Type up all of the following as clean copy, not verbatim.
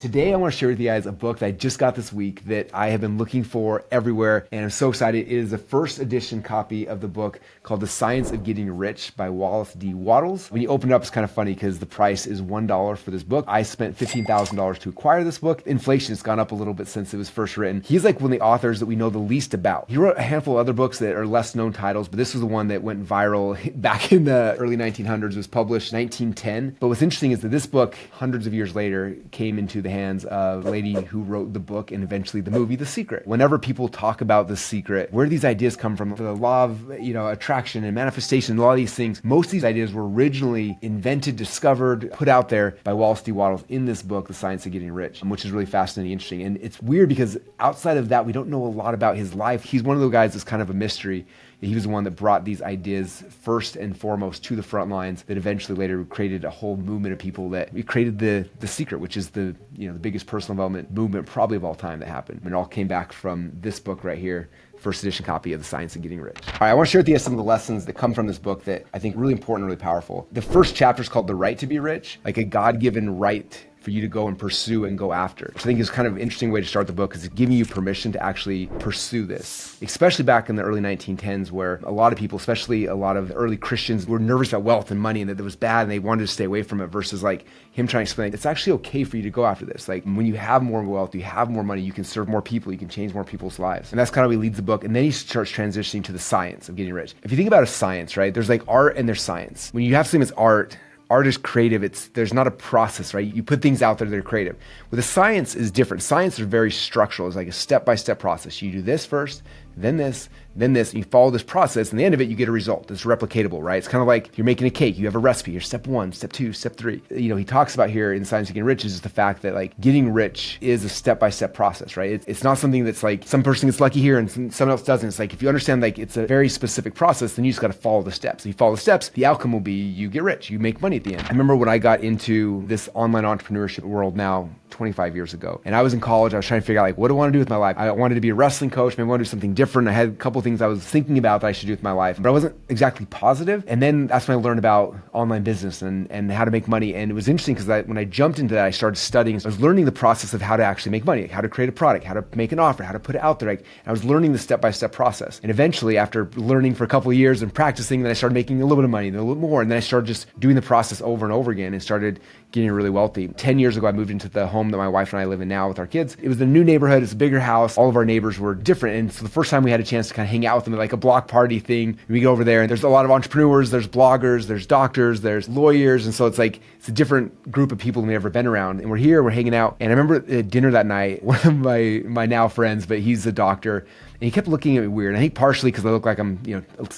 Today, I want to share with you guys a book that I just got this week that I have been looking for everywhere, and I'm so excited. It is the first edition copy of the book called The Science of Getting Rich by Wallace D. Wattles. When you open it up, it's kind of funny because the price is $1 for this book. I spent $15,000 to acquire this book. Inflation has gone up a little bit since it was first written. He's like one of the authors that we know the least about. He wrote a handful of other books that are less known titles, but this was the one that went viral back in the early 1900s. It was published 1910. But what's interesting is that this book, hundreds of years later, came into the hands of a lady who wrote the book and eventually the movie, The Secret. Whenever people talk about The Secret, where do these ideas come from? The law of attraction and manifestation, a lot of these things, most of these ideas were originally invented, discovered, put out there by Wallace D. Wattles in this book, The Science of Getting Rich, which is really fascinating, interesting. And it's weird because outside of that, we don't know a lot about his life. He's one of those guys that's kind of a mystery. He was the one that brought these ideas first and foremost to the front lines that eventually later created a whole movement of people that created the Secret, which is the biggest personal development movement probably of all time that happened. And it all came back from this book right here, first edition copy of The Science of Getting Rich. All right, I want to share with you some of the lessons that come from this book that I think are really important and really powerful. The first chapter is called The Right to Be Rich, like a God-given right for you to go and pursue and go after. Which I think is kind of an interesting way to start the book, is giving you permission to actually pursue this. Especially back in the early 1910s, where a lot of people, especially a lot of early Christians, were nervous about wealth and money and that it was bad and they wanted to stay away from it, versus like him trying to explain, it's actually okay for you to go after this. Like when you have more wealth, you have more money, you can serve more people, you can change more people's lives. And that's kind of how he leads the book. And then he starts transitioning to the science of getting rich. If you think about a science, right, there's like art and there's science. When you have something that's art is creative. There's not a process, right? You put things out there that are creative. With a science is different. Science is very structural. It's like a step-by-step process. You do this first, then this, and you follow this process, and at the end of it, you get a result. It's replicatable, right? It's kind of like you're making a cake. You have a recipe. Here's step 1, step 2, step 3. He talks about here in Science of Getting Rich is the fact that like getting rich is a step-by-step process, right? It's not something that's like some person gets lucky here and someone else doesn't. It's like if you understand like it's a very specific process, then you just got to follow the steps. If you follow the steps, the outcome will be you get rich, you make money at the end. I remember when I got into this online entrepreneurship world now 25 years ago, and I was in college, I was trying to figure out like, what do I want to do with my life? I wanted to be a wrestling coach, maybe I want to do something different. I had a couple of things I was thinking about that I should do with my life, but I wasn't exactly positive. And then that's when I learned about online business and how to make money. And it was interesting because when I jumped into that, I started studying. I was learning the process of how to actually make money, like how to create a product, how to make an offer, how to put it out there. Like, I was learning the step-by-step process. And eventually, after learning for a couple of years and practicing, then I started making a little bit of money, then a little more. And then I started just doing the process over and over again and started getting really wealthy. 10 years ago, I moved into the home that my wife and I live in now with our kids. It was a new neighborhood. It's a bigger house. All of our neighbors were different. And so the first time we had a chance to kind of hang out with them at like a block party thing, we go over there and there's a lot of entrepreneurs, there's bloggers, there's doctors, there's lawyers. And so it's like, it's a different group of people than we've ever been around. And we're here, we're hanging out. And I remember at dinner that night, one of my now friends, but he's a doctor, and he kept looking at me weird. I think partially because I look like I'm,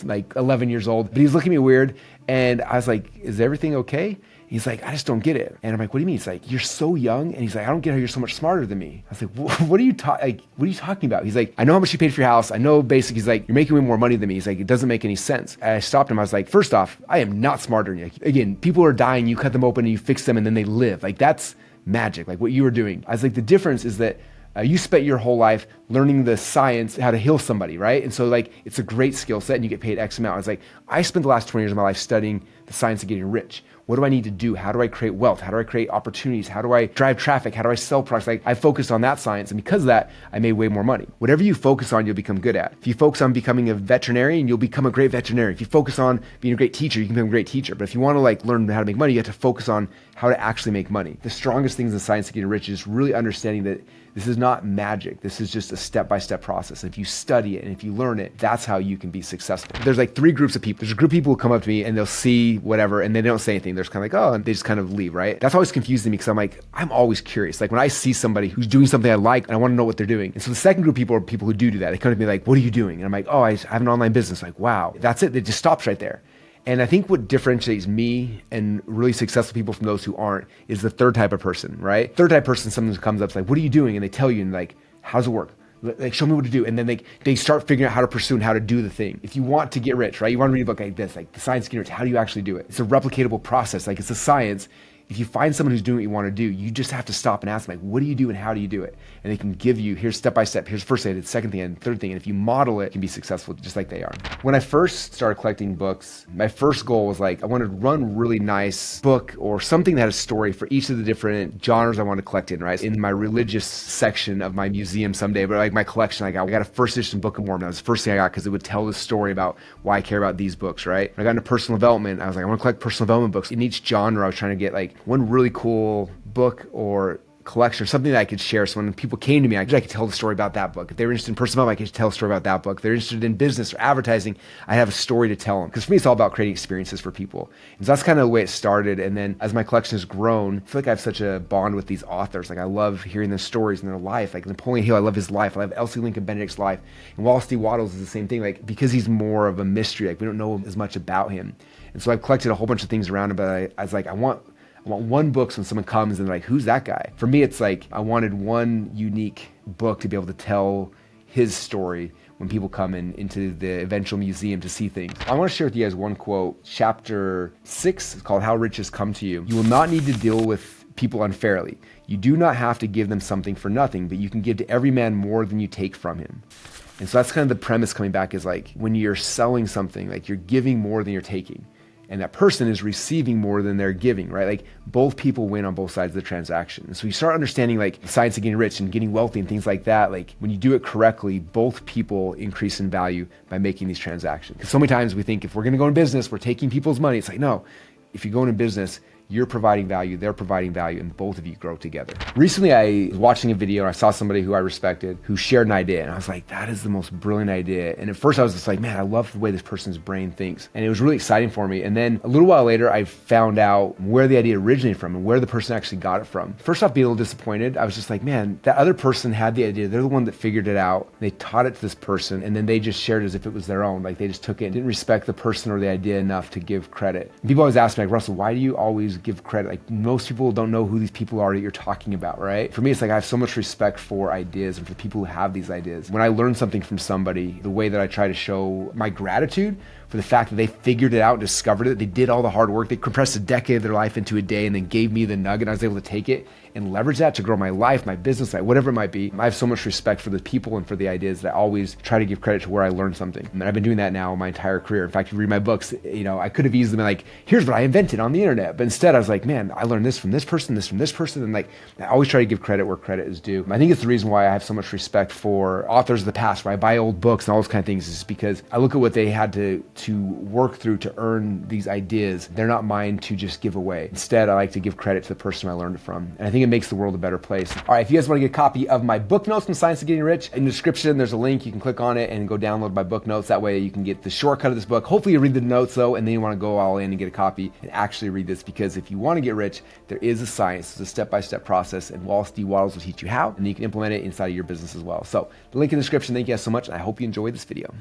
like 11 years old, but he was looking at me weird. And I was like, is everything okay? He's like, I just don't get it. And I'm like, what do you mean? He's like, you're so young. And he's like, I don't get how you're so much smarter than me. I was like, what are you talking about? He's like, I know how much you paid for your house. I know basically, he's like, you're making way more money than me. He's like, it doesn't make any sense. And I stopped him. I was like, first off, I am not smarter than you. Again, people are dying. You cut them open and you fix them and then they live. Like that's magic, like what you were doing. I was like, the difference is that you spent your whole life learning the science, how to heal somebody, right? And so like, it's a great skill set and you get paid X amount. I was like, I spent the last 20 years of my life studying the science of getting rich. What do I need to do? How do I create wealth? How do I create opportunities? How do I drive traffic? How do I sell products? Like I focused on that science. And because of that, I made way more money. Whatever you focus on, you'll become good at. If you focus on becoming a veterinarian, you'll become a great veterinarian. If you focus on being a great teacher, you can become a great teacher. But if you want to like learn how to make money, you have to focus on how to actually make money. The strongest things in science of getting rich is really understanding that this is not magic. This is just a step-by-step process. If you study it and if you learn it, that's how you can be successful. There's like 3 groups of people. There's a group of people who come up to me and they'll see whatever and they don't say anything. They're just kind of like, oh, and they just kind of leave, right? That's always confusing me because I'm like, I'm always curious. Like when I see somebody who's doing something I like and I want to know what they're doing. And so the second group of people are people who do that. They come to me like, what are you doing? And I'm like, oh, I have an online business. Like, wow, that's it. It just stops right there. And I think what differentiates me and really successful people from those who aren't is the third type of person, right? Third type of person, someone comes up, it's like, what are you doing? And they tell you and like, how does it work? Like, show me what to do. And then they start figuring out how to pursue and how to do the thing. If you want to get rich, right? You want to read a book like this, like The Science of Getting Rich. How do you actually do it? It's a replicatable process. Like it's a science. if you find someone who's doing what you want to do, you just have to stop and ask them, like, what do you do and how do you do it? And they can give you, here's step by step, here's the first thing, the second thing, and the third thing. And if you model it, you can be successful just like they are. When I first started collecting books, my first goal was like, I wanted to run a really nice book or something that had a story for each of the different genres I wanted to collect in, right? In my religious section of my museum someday, but like my collection, like I got a first edition Book of Mormon. That was the first thing I got because it would tell the story about why I care about these books, right? When I got into personal development, I was like, I want to collect personal development books. In each genre, I was trying to get like one really cool book or collection or something that I could share. So when people came to me, I could tell the story about that book. If they were interested in personal development, I could tell a story about that book. If they're interested in business or advertising, I have a story to tell them. Because for me, it's all about creating experiences for people. And so that's kind of the way it started. And then as my collection has grown, I feel like I have such a bond with these authors. Like I love hearing their stories and their life. Like Napoleon Hill, I love his life. I love Elsie Lincoln Benedict's life. And Wallace D. Wattles is the same thing. Like because he's more of a mystery, like we don't know as much about him. And so I've collected a whole bunch of things around him, but I was like, I want one book so when someone comes and like, who's that guy? For me, it's like I wanted one unique book to be able to tell his story when people come into the eventual museum to see things. I want to share with you guys one quote. Chapter 6 is called How Riches Come to You. You will not need to deal with people unfairly. You do not have to give them something for nothing, but you can give to every man more than you take from him. And so that's kind of the premise coming back is like when you're selling something, like you're giving more than you're taking. And that person is receiving more than they're giving, right? Like both people win on both sides of the transaction. And so you start understanding like the science of getting rich and getting wealthy and things like that. Like when you do it correctly, both people increase in value by making these transactions. Because so many times we think if we're gonna go in business, we're taking people's money. It's like, no, if you go into business, you're providing value, they're providing value, and both of you grow together. Recently, I was watching a video and I saw somebody who I respected who shared an idea. And I was like, that is the most brilliant idea. And at first I was just like, man, I love the way this person's brain thinks. And it was really exciting for me. And then a little while later, I found out where the idea originated from and where the person actually got it from. First off, being a little disappointed, I was just like, man, that other person had the idea. They're the one that figured it out. They taught it to this person and then they just shared it as if it was their own. Like they just took it and didn't respect the person or the idea enough to give credit. And people always ask me like, Russell, why do you always give credit? Like most people don't know who these people are that you're talking about, right? For me, it's like I have so much respect for ideas and for people who have these ideas. When I learn something from somebody, the way that I try to show my gratitude for the fact that they figured it out and discovered it, they did all the hard work, they compressed a decade of their life into a day and then gave me the nugget. I was able to take it and leverage that to grow my life, my business, whatever it might be. I have so much respect for the people and for the ideas that I always try to give credit to where I learned something. And I've been doing that now my entire career. In fact, if you read my books, I could have easily been like, here's what I invented on the internet. But instead I was like, man, I learned this from this person, this from this person. And like, I always try to give credit where credit is due. I think it's the reason why I have so much respect for authors of the past, where I buy old books and all those kind of things, is because I look at what they had to work through to earn these ideas. They're not mine to just give away. Instead, I like to give credit to the person I learned it from. And I think it makes the world a better place. All right, if you guys want to get a copy of my book notes on Science of Getting Rich, in the description, there's a link. You can click on it and go download my book notes. That way you can get the shortcut of this book. Hopefully you read the notes though, and then you want to go all in and get a copy and actually read this, because if you want to get rich, there is a science. It's a step-by-step process, and Wallace D. Wattles will teach you how, and you can implement it inside of your business as well. So the link in the description. Thank you guys so much, and I hope you enjoyed this video.